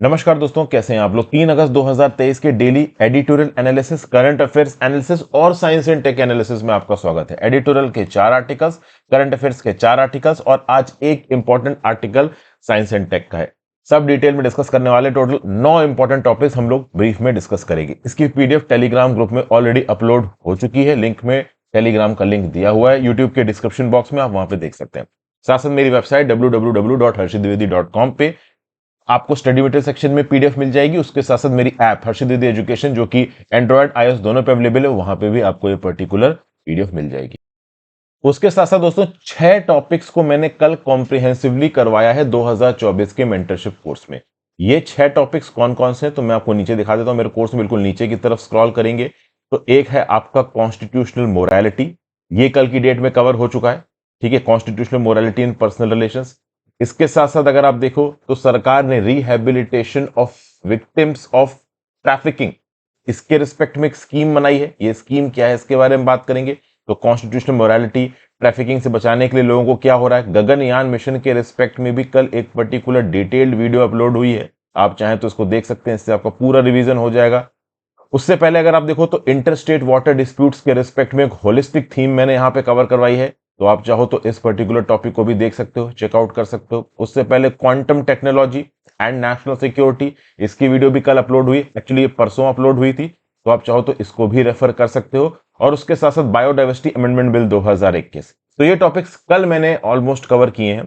नमस्कार दोस्तों, कैसे हैं आप लोग। 3 अगस्त 2023 के daily editorial analysis, current affairs analysis और साइंस एंड टेक एनालिसिस में आपका स्वागत है। एडिटोरियल के 4 आर्टिकल्स, करंट अफेयर्स के 4 आर्टिकल्स और आज एक important article science and tech का है। सब डिटेल में डिस्कस करने वाले टोटल 9 इंपॉर्टेंट टॉपिक्स हम लोग ब्रीफ में डिस्कस करेंगे। इसकी पीडीएफ टेलीग्राम ग्रुप में ऑलरेडी अपलोड हो चुकी है। लिंक में टेलीग्राम का लिंक दिया हुआ है यूट्यूब के डिस्क्रिप्शन बॉक्स में, आप वहां पे देख सकते हैं। साथ साथ मेरी वेबसाइट www.harshitdwedi.com पे आपको स्टडी मटेरियल सेक्शन में पीडीएफ मिल जाएगी। उसके साथ साथ मेरी ऐप हर्षित द्विवेदी एजुकेशन, जो कि एंड्रॉयड आईओएस दोनों पे अवेलेबल है, वहां पे भी आपको ये पर्टिकुलर पीडीएफ मिल जाएगी। उसके साथ साथ दोस्तों 6 टॉपिक्स को मैंने कल कॉम्प्रिहेंसिवली करवाया है 2024 के मेंटरशिप कोर्स में। ये 6 टॉपिक्स कौन कौन से हैं तो मैं आपको नीचे दिखा देता हूं। मेरे कोर्स में बिल्कुल नीचे की तरफ स्क्रॉल करेंगे तो एक है आपका कॉन्स्टिट्यूशनल मोरालिटी। ये कल की डेट में कवर हो चुका है, ठीक है। कॉन्स्टिट्यूशनल मोरालिटी इन पर्सनल रिलेशंस। इसके साथ साथ अगर आप देखो तो सरकार ने rehabilitation of victims of trafficking, इसके रिस्पेक्ट में एक स्कीम बनाई है। ये स्कीम क्या है इसके बारे में बात करेंगे। तो कॉन्स्टिट्यूशनल मोरालिटी, ट्रैफिकिंग से बचाने के लिए लोगों को क्या हो रहा है। गगनयान मिशन के रिस्पेक्ट में भी कल एक पर्टिकुलर डिटेल्ड वीडियो अपलोड हुई है, आप चाहें तो इसको देख सकते हैं, इससे आपका पूरा रिवीजन हो जाएगा। उससे पहले अगर आप देखो तो इंटरस्टेट वाटर डिस्प्यूट्स के रिस्पेक्ट में एक होलिस्टिक थीम मैंने यहां पे कवर करवाई है, तो आप चाहो तो इस पर्टिकुलर टॉपिक को भी देख सकते हो, चेकआउट कर सकते हो। उससे पहले quantum technology and national security, इसकी वीडियो भी कल अपलोड हुई, एक्चुअली ये परसों अपलोड हुई थी, तो आप चाहो तो इसको भी रेफर कर सकते हो। और उसके साथ साथ बायोडाइवर्सिटी अमेंडमेंट बिल 2021, तो ये टॉपिक्स कल मैंने ऑलमोस्ट कवर किए हैं,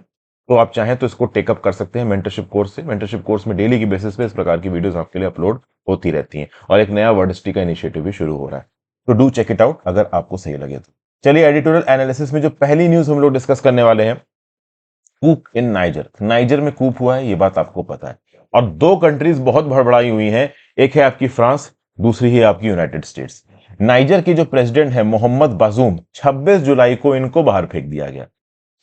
तो आप चाहें तो इसको टेकअप कर सकते हैं मेंटरशिप कोर्स से। मेंटरशिप कोर्स में डेली की बेसिस पे इस प्रकार की वीडियोस आपके लिए अपलोड होती रहती हैं और एक नया वर्डस्ट्री का इनिशिएटिव भी शुरू हो रहा है, तो डू चेक इट आउट अगर आपको सही लगे तो। चलिए एडिटोरियल एनालिसिस में जो पहली न्यूज हम लोग डिस्कस करने वाले हैं, कूप इन नाइजर। नाइजर में कूप हुआ है, ये बात आपको पता है, और 2 कंट्रीज बहुत भड़बड़ाई हुई हैं। एक है आपकी फ्रांस, दूसरी है आपकी यूनाइटेड स्टेट्स। नाइजर की जो प्रेसिडेंट है मोहम्मद बाजूम, 26 जुलाई को इनको बाहर फेंक दिया गया।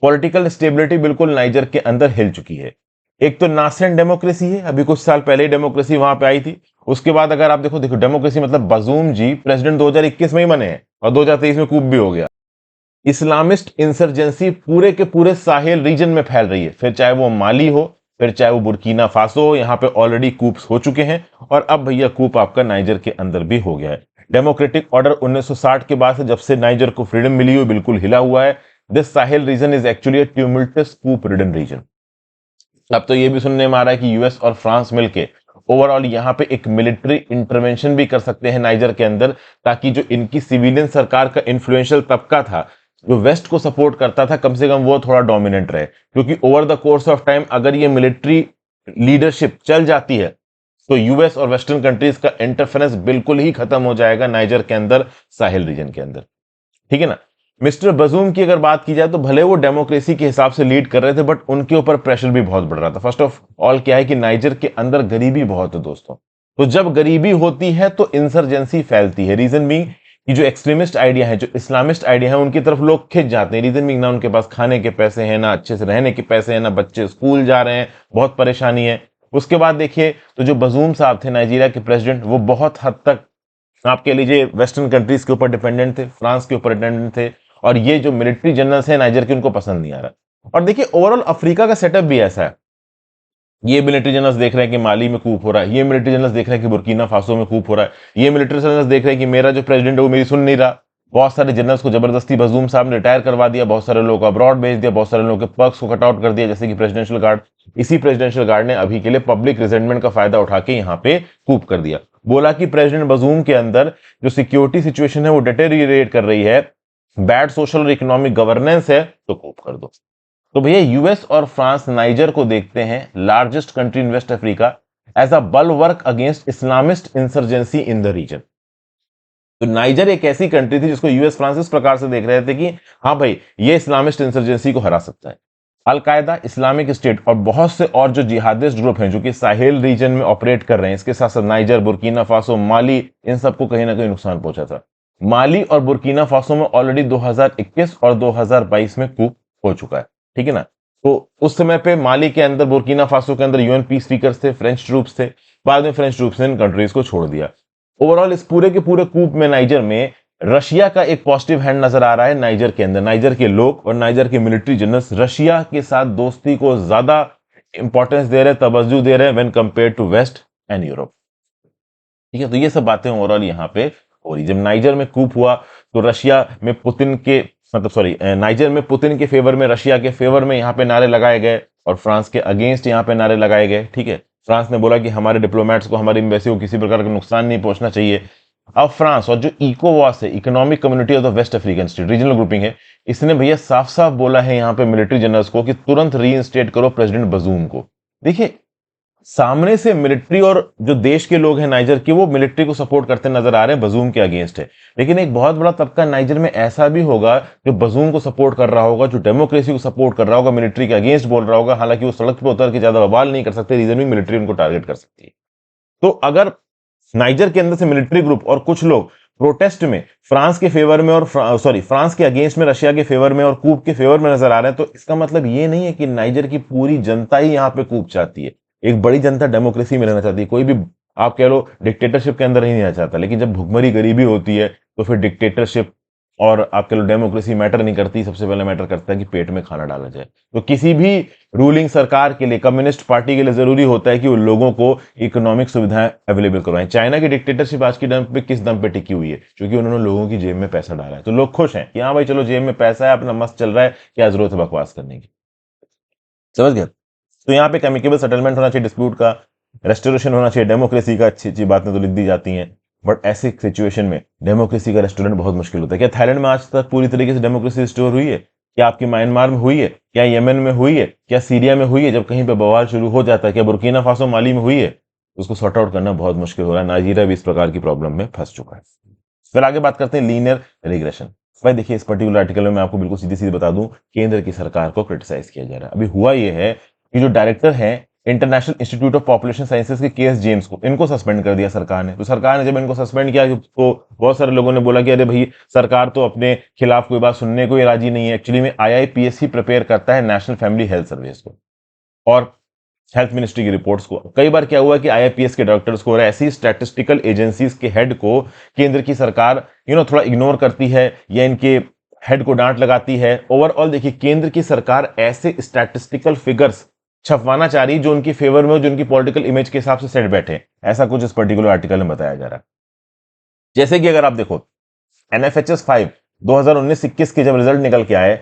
पॉलिटिकल स्टेबिलिटी बिल्कुल नाइजर के अंदर हिल चुकी है। एक तो नासेंट डेमोक्रेसी है, अभी कुछ साल पहले ही डेमोक्रेसी वहां पे आई थी। उसके बाद अगर आप देखो डेमोक्रेसी मतलब बाजूम जी प्रेसिडेंट 2021 में ही बने हैं और 2023 में कूप भी हो गया। इस्लामिस्ट इंसर्जेंसी पूरे के पूरे साहेल रीजन में फैल रही है, फिर चाहे वो माली हो, फिर चाहे वो बुर्किना फासो हो, यहाँ पे ऑलरेडी कूप्स हो चुके हैं और अब भैया कूप आपका नाइजर के अंदर भी हो गया है। डेमोक्रेटिक ऑर्डर 1960 के बाद से, जब से नाइजर को फ्रीडम मिली हुई, बिल्कुल हिला हुआ है। This Sahel region is actually a tumultuous coup ridden region. अब तो ये भी सुनने में आ रहा है कि यूएस और फ्रांस मिलके ओवरऑल यहाँ पे एक मिलिट्री इंटरवेंशन भी कर सकते हैं नाइजर के अंदर, ताकि जो इनकी सिविलियन सरकार का इन्फ्लुएंशियल तबका था, जो वेस्ट को सपोर्ट करता था, कम से कम वो थोड़ा डोमिनेंट रहे। क्योंकि over the course of time अगर ये मिलिट्री लीडरशिप चल जाती है तो यूएस और वेस्टर्न कंट्रीज का इंटरफेरेंस बिल्कुल ही खत्म हो जाएगा नाइजर के अंदर, साहिल रीजन के अंदर, ठीक है ना। मिस्टर बजूम की अगर बात की जाए तो भले वो डेमोक्रेसी के हिसाब से लीड कर रहे थे, बट उनके ऊपर प्रेशर भी बहुत बढ़ रहा था। फर्स्ट ऑफ ऑल क्या है कि नाइजर के अंदर गरीबी बहुत है दोस्तों, तो जब गरीबी होती है तो इंसर्जेंसी फैलती है। रीजन बीइंग कि जो एक्सट्रीमिस्ट आइडिया है, जो इस्लामिस्ट आइडिया है, उनकी तरफ लोग खिंच जाते हैं। रीजन बीइंग ना उनके पास खाने के पैसे हैं, ना अच्छे से रहने के पैसे हैं, ना बच्चे स्कूल जा रहे हैं, बहुत परेशानी है। उसके बाद देखिए तो जो बजूम साहब थे नाइजीरिया के प्रेसिडेंट, वो बहुत हद तक आपके लीजिए वेस्टर्न कंट्रीज के ऊपर डिपेंडेंट थे, फ्रांस के ऊपर डिपेंडेंट थे, और ये जो मिलिट्री जनरल्स हैं नाइजर के, उनको पसंद नहीं आ रहा। और देखिए ओवरऑल अफ्रीका का सेटअप भी ऐसा है, ये मिलिट्री जनरल्स देख रहे हैं कि माली में कूप हो रहा है, ये मिलिट्री जनरल्स देख रहे हैं कि बुर्किना फासो में कूप हो रहा है, ये मिलिट्री जनरल्स देख रहे हैं कि मेरा जो प्रेसिडेंट है वो मेरी सुन नहीं रहा। बहुत सारे जनरल्स को जबरदस्ती बजूम साहब ने रिटायर करवा दिया, बहुत सारे लोगों को अब्रॉड भेज दिया, बहुत सारे लोगों के पर्क्स को कट आउट कर दिया, जैसे कि प्रेसिडेंशियल गार्ड। इसी प्रेसिडेंशियल गार्ड ने अभी के लिए पब्लिक रिजेंटमेंट का फायदा उठा के यहाँ पे कूप कर दिया। बोला कि प्रेसिडेंट बजूम के अंदर जो सिक्योरिटी सिचुएशन है वो डिटेरियोरेट कर रही है, बैड सोशल और इकोनॉमिक गवर्नेंस है, तो कूप कर दो। तो भैया यूएस और फ्रांस नाइजर को देखते हैं, largest country in West Africa, as a bulwark against Islamist insurgency in the region. तो नाइजर एक ऐसी कंट्री थी जिसको यूएस फ्रांस इस प्रकार से देख रहे थे कि हाँ भाई ये इस्लामिस्ट इंसर्जेंसी को हरा सकता है। अलकायदा, इस्लामिक स्टेट और बहुत से और जो जिहादिस्ट ग्रुप हैं जो कि साहेल रीजन में ऑपरेट कर रहे हैं, इसके साथ साथ नाइजर, बुर्किना फासो, माली, इन सबको कहीं ना कहीं नुकसान पहुंचा था। माली और बुर्किना फासो में ऑलरेडी 2021 और 2022 में कूप हो चुका है, ठीक है ना। तो उस समय पे माली के अंदर, बुर्किना फासो के अंदर यूएन पीस स्पीकर्स थे, फ्रेंच ट्रूप्स थे। बाद में फ्रेंच ट्रूप्स ने इन कंट्रीज को छोड़ दिया। ओवरऑल इस पूरे के पूरे कूप में नाइजर में रशिया का एक पॉजिटिव हैंड नजर आ रहा है। नाइजर के अंदर नाइजर के लोग और नाइजर के मिलिट्री जनरल्स रशिया के साथ दोस्ती को ज्यादा इंपॉर्टेंस दे रहे हैं, तवज्जो दे रहे हैं when compare to west and Europe. ठीक है, तो ये सब बातें ओवरऑल यहाँ पे हो रही। जब नाइजर में कूप हुआ तो रशिया में पुतिन के मतलब सॉरी नाइजर में पुतिन के फेवर में, रशिया के फेवर में यहाँ पे नारे लगाए गए और फ्रांस के अगेंस्ट यहाँ पे नारे लगाए गए। ठीक है, फ्रांस ने बोला कि हमारे डिप्लोमेट्स को, हमारी एम्बेसी को किसी प्रकार का नुकसान नहीं पहुंचना चाहिए। अब फ्रांस और जो इकोवास है, economic community of the West African state, regional grouping है, इसने भैया साफ साफ बोला है यहाँ पे मिलिट्री जनरल्स को कि तुरंत रीइंस्टेट करो प्रेसिडेंट बजूम को। देखिए, सामने से मिलिट्री और जो देश के लोग हैं नाइजर के, वो मिलिट्री को सपोर्ट करते नजर आ रहे हैं, बजूम के अगेंस्ट है। लेकिन एक बहुत बड़ा तबका नाइजर में ऐसा भी होगा जो बजूम को सपोर्ट कर रहा होगा, जो डेमोक्रेसी को सपोर्ट कर रहा होगा, मिलिट्री के अगेंस्ट बोल रहा होगा। हालांकि वो सड़क पर उतर के ज्यादा बवाल नहीं कर सकते, रीजन भी मिलिट्री उनको टारगेट कर सकती है। तो अगर नाइजर के अंदर से मिलिट्री ग्रुप और कुछ लोग प्रोटेस्ट में फ्रांस के फेवर में और फ्रांस के अगेंस्ट में, रशिया के फेवर में और कूप के फेवर में नजर आ रहे हैं, तो इसका मतलब ये नहीं है कि नाइजर की पूरी जनता ही यहाँ पे कूप चाहती है। एक बड़ी जनता डेमोक्रेसी में रहना चाहती है, कोई भी आप कह लो डिक्टेटरशिप के अंदर ही नहीं रहना चाहता। लेकिन जब भुखमरी गरीबी होती है तो फिर डिक्टेटरशिप और आप कह लो डेमोक्रेसी मैटर नहीं करती, सबसे पहले मैटर करता है कि पेट में खाना डाला जाए। तो किसी भी रूलिंग सरकार के लिए, कम्युनिस्ट पार्टी के लिए जरूरी होता है कि वो लोगों को इकोनॉमिक सुविधाएं अवेलेबल करवाएं। चाइना की डिक्टेटरशिप आज की दम पे किस दम पे टिकी हुई है? क्योंकि उन्होंने लोगों की जेब में पैसा डाला है, तो लोग खुश हैं कि हाँ भाई चलो जेब में पैसा है, अपना मस्त चल रहा है, क्या जरूरत है बकवास करने की। समझ गए? तो यहाँ पे केमिकल सेटलमेंट होना चाहिए डिस्प्यूट का, रेस्टोरेशन होना चाहिए डेमोक्रेसी का, अच्छी अच्छी बातें तो लिख दी जाती हैं। बट ऐसी सिचुएशन में डेमोक्रेसी का रेस्टोरेंट बहुत मुश्किल होता है। क्या थाईलैंड में आज तक पूरी तरीके से डेमोक्रेसी रिस्टोर हुई है? क्या आपकी म्यांमार में हुई है? क्या यमन में हुई है? क्या सीरिया में हुई है? जब कहीं पे बवाल शुरू हो जाता है, क्या बुर्किना फासो माली में हुई है? उसको सॉर्ट आउट करना बहुत मुश्किल हो रहा है। नाइजीरिया भी इस प्रकार की प्रॉब्लम में फंस चुका है। फिर आगे बात करते हैं लीनियर रिग्रेशन। भाई देखिए, इस पर्टिकुलर आर्टिकल में मैं आपको बिल्कुल सीधी सीधी बता दूं, केंद्र की सरकार को क्रिटिसाइज किया जा रहा है। अभी हुआ ये है कि जो डायरेक्टर है international institute of population sciences के केएस जेम्स को, इनको सस्पेंड कर दिया सरकार ने। तो सरकार ने जब इनको सस्पेंड किया तो बहुत सारे लोगों ने बोला कि अरे भाई, सरकार तो अपने खिलाफ कोई बात सुनने को ही राजी नहीं है। एक्चुअली में आईआईपीएससी प्रिपेयर करता है नेशनल फैमिली हेल्थ सर्विस को और हेल्थ मिनिस्ट्री की रिपोर्ट्स को। कई बार क्या हुआ कि आईआईपीएस के डायरेक्टर्स को और ऐसी स्टैटिस्टिकल एजेंसीज के हेड को केंद्र की सरकार थोड़ा इग्नोर करती है या इनके हेड को डांट लगाती है। ओवरऑल देखिए, केंद्र की सरकार ऐसे स्टैटिस्टिकल फिगर्स छपवाना चाह रही जो उनकी फेवर में, जो उनकी पॉलिटिकल इमेज के हिसाब से सेट बैठे। ऐसा कुछ इस पर्टिकुलर आर्टिकल में बताया जा रहा है। जैसे कि अगर आप देखो एनएफएचएस 5 2019-21 के जब रिजल्ट निकल के आए,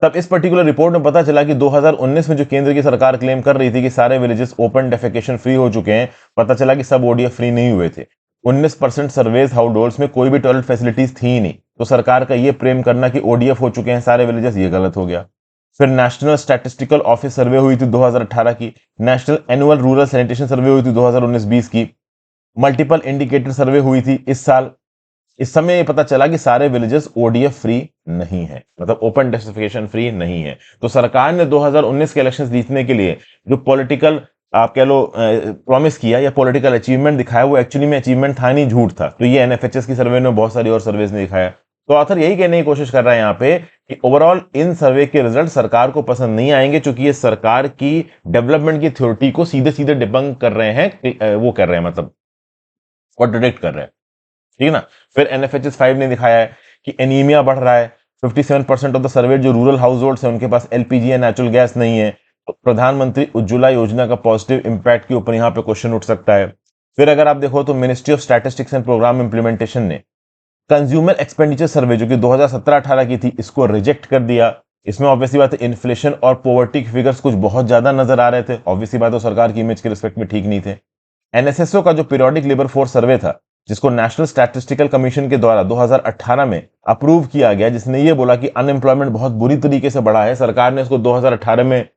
तब इस पर्टिकुलर रिपोर्ट में पता चला कि 2019 में जो केंद्र की सरकार क्लेम कर रही थी कि सारे विलेजेस ओपन डेफेकेशन फ्री हो चुके हैं, पता चला कि सब ओडीएफ फ्री नहीं हुए थे। 19% सर्वेज हाउस होल्ड्स में कोई भी टॉयलेट फैसिलिटीज थी ही नहीं। तो सरकार का ये प्रेम करना कि ओडीएफ हो चुके हैं सारे विलेजेस, ये गलत हो गया। फिर नेशनल स्टैटिस्टिकल ऑफिस सर्वे हुई थी 2018 की, नेशनल एनुअल रूरल सैनिटेशन सर्वे हुई थी 2019-20 की, मल्टीपल इंडिकेटर सर्वे हुई थी इस साल। इस समय ये पता चला कि सारे विलेजेस ओडीएफ फ्री नहीं है, मतलब ओपन डेफिकेशन फ्री नहीं है। तो सरकार ने 2019 के इलेक्शंस जीतने के लिए जो पॉलिटिकल आप कह लो प्रॉमिस किया या पॉलिटिकल अचीवमेंट दिखाया, वो एक्चुअली में अचीवमेंट था नहीं, झूठ था। तो ये एनएफएचएस की सर्वे ने, बहुत सारी और सर्वेज ने दिखाया। तो ऑथर यही कहने की कोशिश कर रहा है यहाँ पे कि ओवरऑल इन सर्वे के रिजल्ट सरकार को पसंद नहीं आएंगे, क्योंकि ये सरकार की डेवलपमेंट की थ्योरिटी को सीधे सीधे डिबंक कर रहे हैं, वो कर रहे हैं, मतलब कॉन्ट्रडिक्ट कर रहे हैं। ठीक है ना। फिर एनएफएचएस 5 ने दिखाया है कि एनीमिया बढ़ रहा है। 57% ऑफ द सर्वे जो रूरल हाउस होल्ड्स हैं उनके पास एलपीजी या नेचुरल गैस नहीं है। तो प्रधानमंत्री उज्ज्वला योजना का पॉजिटिव इंपैक्ट के ऊपर यहाँ पे क्वेश्चन उठ सकता है। फिर अगर आप देखो तो Ministry of Statistics and Programme Implementation ने कंज्यूमर एक्सपेंडिचर सर्वे जो कि 2017-18 की थी, इसको रिजेक्ट कर दिया। इसमें ऑब्वियसली बात है इन्फ्लेशन और पॉवर्टी के फिगर्स कुछ बहुत ज्यादा नजर आ रहे थे। ऑब्वियसली बात है सरकार की इमेज के रिस्पेक्ट में ठीक नहीं थे। एनएसएसओ का जो पीरियोडिक लेबर फोर्स सर्वे था, जिसको नेशनल स्टैटिस्टिकल कमीशन के द्वारा 2018 में अप्रूव किया गया, जिसने ये बोला कि अनएम्प्लॉयमेंट बहुत बुरी तरीके से बढ़ा है, सरकार ने उसको 2018 में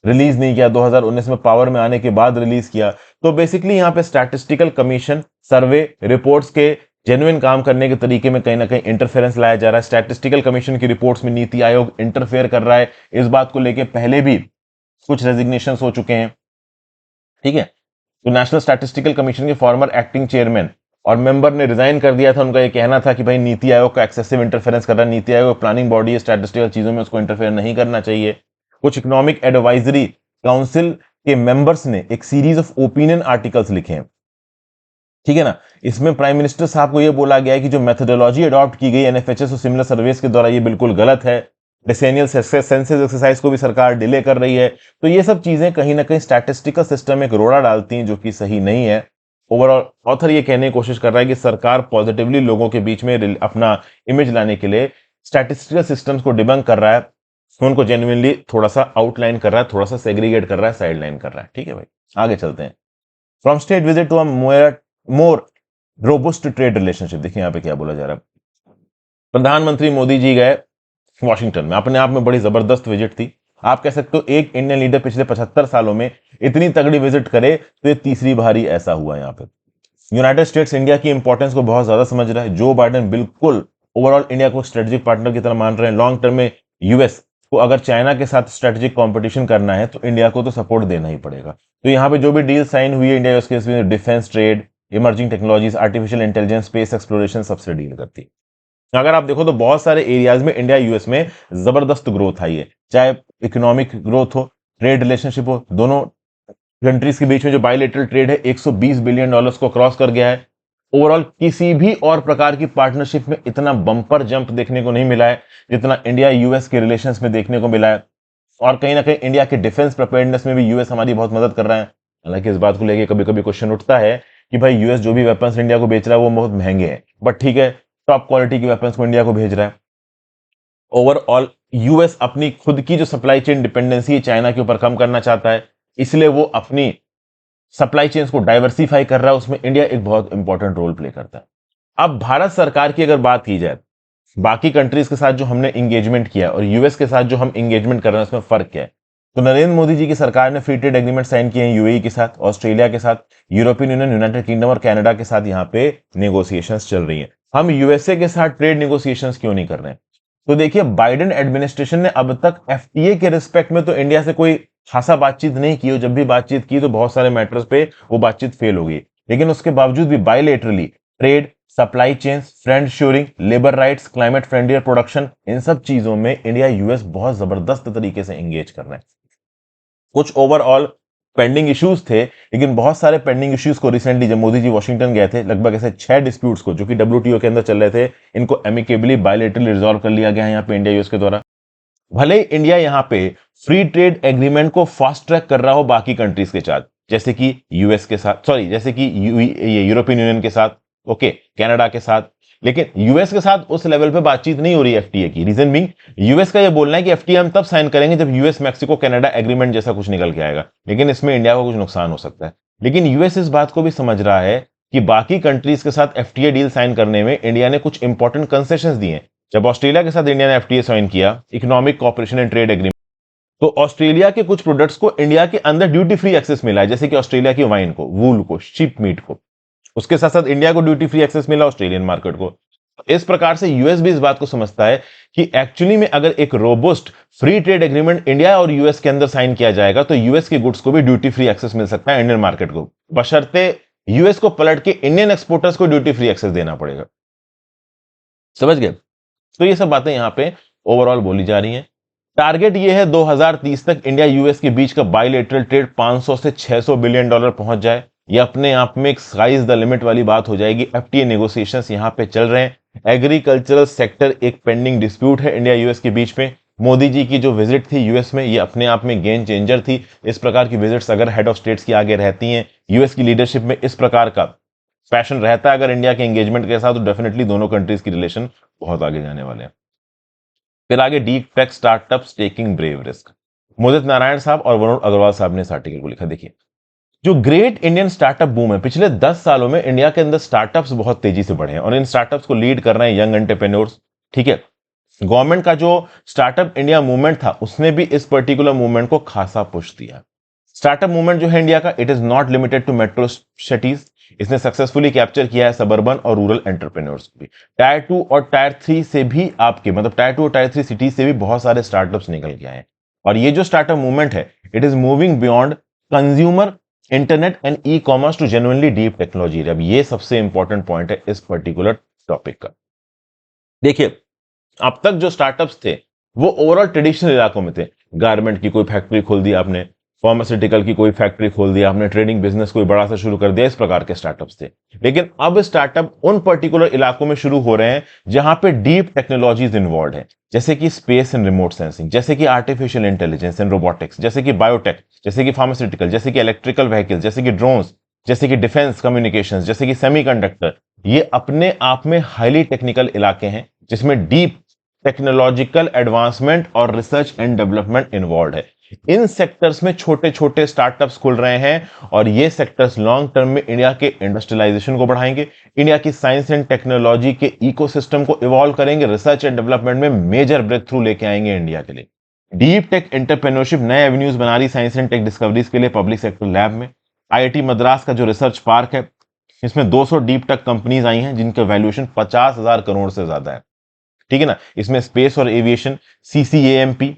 रिलीज नहीं किया, 2019 में पावर में आने के बाद रिलीज किया। तो बेसिकली यहाँ पे स्टैटिस्टिकल कमीशन सर्वे रिपोर्ट्स के जेन्युइन काम करने के तरीके में कहीं ना कहीं इंटरफेरेंस लाया जा रहा है। स्टैटिस्टिकल कमीशन की रिपोर्ट्स में नीति आयोग इंटरफेयर कर रहा है। इस बात को लेकर पहले भी कुछ रेजिग्नेशन हो चुके हैं। ठीक है। तो नेशनल स्टैटिस्टिकल कमीशन के फॉर्मर एक्टिंग चेयरमैन और मेंबर ने रिजाइन कर दिया था। उनका यह कहना था कि भाई नीति आयोग का एक्सेसिव इंटरफेरेंस कर रहा है, नीति आयोग प्लानिंग बॉडी है, स्टैटिस्टिकल चीजों में उसको इंटरफेयर नहीं करना चाहिए। कुछ इकोनॉमिक एडवाइजरी काउंसिल के मेंबर्स ने एक सीरीज ऑफ ओपिनियन आर्टिकल्स लिखे हैं। ठीक है ना। इसमें प्राइम मिनिस्टर साहब को यह बोला गया है कि जो मेथोडोलॉजी अडॉप्ट की गई एनएफएचएस और सिमिलर सर्वेस के द्वारा ये बिल्कुल गलत है। डिसेनियल सेंसस एक्सरसाइज को भी सरकार डिले कर रही है। तो ये सब चीजें कहीं ना कहीं स्टैटिस्टिकल सिस्टम में एक रोड़ा डालती हैं, जो कि सही नहीं है। ओवरऑल ऑथर ये कहने की कोशिश कर रहा है कि सरकार पॉजिटिवली लोगों के बीच में अपना इमेज लाने के लिए स्टैटिस्टिकल सिस्टम्स को डिबंक कर रहा है, उनको जेन्युइनली थोड़ा सा आउटलाइन कर रहा है, थोड़ा सा सेग्रीगेट कर रहा है, साइडलाइन कर रहा है। ठीक है भाई, आगे चलते हैं। From state visit to a more robust trade relationship. देखिए यहाँ पे क्या बोला जा रहा है। प्रधानमंत्री मोदी जी गए वॉशिंगटन में, अपने आप में बड़ी जबरदस्त विजिट थी। आप कह सकते हो एक इंडियन लीडर पिछले 75 सालों में इतनी तगड़ी विजिट करे तो ये तीसरी बार ही ऐसा हुआ। यहाँ पे यूनाइटेड स्टेट्स इंडिया की इंपॉर्टेंस को बहुत ज्यादा समझ रहा है। जो बाइडेन बिल्कुल ओवरऑल इंडिया को स्ट्रेटेजिक पार्टनर की तरह मान रहे हैं। लॉन्ग टर्म में यूएस को अगर चाइना के साथ स्ट्रेटेजिक कंपटीशन करना है तो इंडिया को तो सपोर्ट देना ही पड़ेगा। तो यहाँ पे जो भी डील साइन हुई है इंडिया यूएस के, defence, trade, emerging technologies, artificial intelligence, space exploration, सबसे डील करती है। अगर आप देखो तो बहुत सारे एरियाज में इंडिया यूएस में जबरदस्त ग्रोथ आई है, चाहे इकोनॉमिक ग्रोथ हो, ट्रेड रिलेशनशिप हो। दोनों कंट्रीज के बीच में जो बायलेटरल ट्रेड है 120 बिलियन डॉलर्स को क्रॉस कर गया है। ओवरऑल किसी भी और प्रकार की पार्टनरशिप में इतना बम्पर जंप देखने को नहीं मिला है जितना इंडिया यूएस के रिलेशंस में देखने को मिला है। और कहीं ना कहीं इंडिया के डिफेंस प्रिपेयर्डनेस में भी यूएस हमारी बहुत मदद कर रहा है। हालांकि इस बात को लेकर कभी कभी क्वेश्चन उठता है कि भाई यूएस जो भी वेपन्स इंडिया को बेच रहा है वो बहुत महंगे हैं, बट ठीक है, टॉप क्वालिटी के वेपन्स को इंडिया को भेज रहा है। ओवरऑल यूएस अपनी खुद की जो सप्लाई चेन डिपेंडेंसी है चाइना के ऊपर कम करना चाहता है, इसलिए वो अपनी सप्लाई चेन्स को डाइवर्सिफाई कर रहा है। उसमें इंडिया एक बहुत इंपॉर्टेंट रोल प्ले करता है। अब भारत सरकार की अगर बात की जाए, बाकी कंट्रीज के साथ जो हमने इंगेजमेंट किया और यूएस के साथ जो हम इंगेजमेंट कर रहे हैं उसमें फर्क क्या है। तो नरेंद्र मोदी जी की सरकार ने फ्री ट्रेड एग्रीमेंट साइन किए हैं यूएई के साथ, ऑस्ट्रेलिया के साथ, यूरोपियन यूनियन, यूनाइटेड किंगडम और कनाडा के साथ यहाँ पे नेगोशिएशंस चल रही हैं। हम यूएसए के साथ ट्रेड नेगोशिएशंस क्यों नहीं कर रहे हैं? तो देखिए, बाइडेन एडमिनिस्ट्रेशन ने अब तक एफटीए के रिस्पेक्ट में तो इंडिया से कोई खासा बातचीत नहीं की, जब भी बातचीत की तो बहुत सारे मैटर्स पे वो बातचीत फेल हो गई। लेकिन उसके बावजूद भी bilaterally trade, supply chains, friend shoring, labour rights, climate friendlier production, इन सब चीजों में इंडिया यूएस बहुत जबरदस्त तरीके से एंगेज कर रहे हैं। कुछ ओवरऑल पेंडिंग इश्यूज थे, लेकिन बहुत सारे पेंडिंग इश्यूज को रिसेंटली जब मोदी जी वॉशिंगटन गए थे, लगभग ऐसे 6 डिस्प्यूट्स को जो कि डब्ल्यूटीओ के अंदर चल रहे थे, इनको एमिकेबली बायलेटरली रिजॉल्व कर लिया गया है यहाँ पे इंडिया यूएस के द्वारा। भले ही इंडिया यहाँ पे फ्री ट्रेड एग्रीमेंट को फास्ट ट्रैक कर रहा हो बाकी कंट्रीज के साथ, जैसे कि यूएस के साथ, सॉरी जैसे कि यूरोपियन यूनियन के साथ, ओके, कनाडा के साथ, लेकिन यूएस के साथ उस लेवल पे बातचीत नहीं हो रही है एफटीए की। रीजन बीइंग, यूएस का ये बोलना है कि एफटीए हम तब साइन करेंगे जब यूएस मैक्सिको कनाडा एग्रीमेंट जैसा कुछ निकल के आएगा, लेकिन इसमें इंडिया को कुछ नुकसान हो सकता है। लेकिन यूएस इस बात को भी समझ रहा है कि बाकी कंट्रीज के साथ एफटीए डील साइन करने में इंडिया ने कुछ इंपॉर्टेंट कंसेशंस दिए हैं। जब ऑस्ट्रेलिया के साथ इंडिया ने एफटीए साइन किया, economic cooperation and trade agreement, तो ऑस्ट्रेलिया के कुछ प्रोडक्ट्स को इंडिया के अंदर ड्यूटी फ्री एक्सेस मिला है, जैसे कि ऑस्ट्रेलिया की वाइन को, वूल को, शीप मीट को। उसके साथ साथ इंडिया को ड्यूटी फ्री एक्सेस मिला ऑस्ट्रेलियन मार्केट को। इस प्रकार से यूएस भी इस बात को समझता है कि एक्चुअली में अगर एक robust free trade agreement India और यूएस के अंदर साइन किया जाएगा तो यूएस के गुड्स को भी ड्यूटी फ्री एक्सेस मिल सकता है इंडियन मार्केट को, बशर्ते यूएस को पलट के इंडियन एक्सपोर्टर्स को ड्यूटी फ्री एक्सेस देना पड़ेगा। समझ गए? तो ये सब बातें यहां पे ओवरऑल बोली जा रही हैं। टारगेट ये है 2030 तक इंडिया यूएस के बीच का बायलेटरल ट्रेड 500 से 600 बिलियन डॉलर पहुंच जाए। ये अपने आप में एक स्काइज द लिमिट वाली बात हो जाएगी। एफटीए नेगोशिएशंस यहां पे चल रहे हैं। एग्रीकल्चरल सेक्टर एक पेंडिंग डिस्प्यूट है इंडिया यूएस के बीच में। मोदी जी की जो विजिट थी यूएस में, ये अपने आप में गेम चेंजर थी। इस प्रकार की विजिट्स अगर हेड ऑफ स्टेट्स की आगे रहती हैं, यूएस की लीडरशिप में इस प्रकार का पैशन रहता है अगर इंडिया के एंगेजमेंट के साथ, तो डेफिनेटली दोनों कंट्रीज की रिलेशन बहुत आगे जाने वाले हैं। फिर आगे, deep tech startups taking brave risk. Modit Narayan साहब और वरुण अग्रवाल साहब ने इस आर्टिकल को लिखा। देखिए, जो ग्रेट इंडियन स्टार्टअप बूम है, पिछले 10 सालों में इंडिया के अंदर स्टार्टअप्स बहुत तेजी से बढ़े हैं और इन स्टार्टअप्स को लीड कर रहे हैं यंग एंटरप्रेन्योर्स। ठीक है, गवर्नमेंट का जो स्टार्टअप इंडिया मूवमेंट था उसने भी इस पर्टिकुलर मूवमेंट को खासा पुश दिया। स्टार्टअप मूवमेंट जो है इंडिया का, it is not limited to metro cities. इसने सक्सेसफुली कैप्चर किया है सबर्बन और रूरल एंटरप्रेन्योर्स को भी। टायर 2 और टायर 3 से भी आपके, मतलब टायर 2 और टायर 3 सिटीज से भी बहुत सारे स्टार्टअप्स निकल के आए हैं। और ये जो स्टार्टअप मूवमेंट है, it is moving beyond consumer, internet and e commerce to genuinely deep technology. अब ये सबसे इंपॉर्टेंट पॉइंट है इस पर्टिकुलर टॉपिक का। देखिए, अब तक जो स्टार्टअप्स थे वो ओवरऑल ट्रेडिशनल इलाकों में थे। गारमेंट की कोई फैक्ट्री खोल दी आपने, फार्मास्यूटिकल की कोई फैक्ट्री खोल दिया, हमने ट्रेडिंग बिजनेस कोई बड़ा सा शुरू कर दिया, इस प्रकार के स्टार्टअप्स थे। लेकिन अब स्टार्टअप उन पर्टिकुलर इलाकों में शुरू हो रहे हैं जहां पे डीप टेक्नोलॉजीज इन्वॉल्व है, जैसे कि स्पेस एंड रिमोट सेंसिंग, जैसे कि आर्टिफिशियल इंटेलिजेंस एंड रोबोटिक्स, जैसे कि बायोटेक, जैसे कि फार्मास्यूटिकल, जैसे कि इलेक्ट्रिकल व्हीकल्स, जैसे कि ड्रोन्स, जैसे कि डिफेंस कम्युनिकेशंस, जैसे कि सेमीकंडक्टर। ये अपने आप में हाईली टेक्निकल इलाके हैं जिसमें डीप टेक्नोलॉजिकल एडवांसमेंट और रिसर्च एंड डेवलपमेंट इन्वॉल्व है। इन सेक्टर्स में छोटे छोटे स्टार्टअप्स खुल रहे हैं और ये सेक्टर्स लॉन्ग टर्म में इंडिया के इंडस्ट्रियलाइजेशन को बढ़ाएंगे, इंडिया की साइंस एंड टेक्नोलॉजी के इकोसिस्टम को इवॉल्व करेंगे, रिसर्च एंड डेवलपमेंट में मेजर ब्रेक थ्रू लेके आएंगे इंडिया के लिए। डीप टेक एंटरप्रेन्योरशिप नए एवेन्यूज बना रही साइंस एंड टेक डिस्कवरीज के लिए पब्लिक सेक्टर लैब में। आईआईटी मद्रास का जो रिसर्च पार्क है, इसमें 200 डीप टेक कंपनीज आई हैं जिनका वैल्यूएशन 50,000 करोड़ से ज्यादा है। ठीक है ना। इसमें स्पेस और एविएशन, सीसीएएमपी,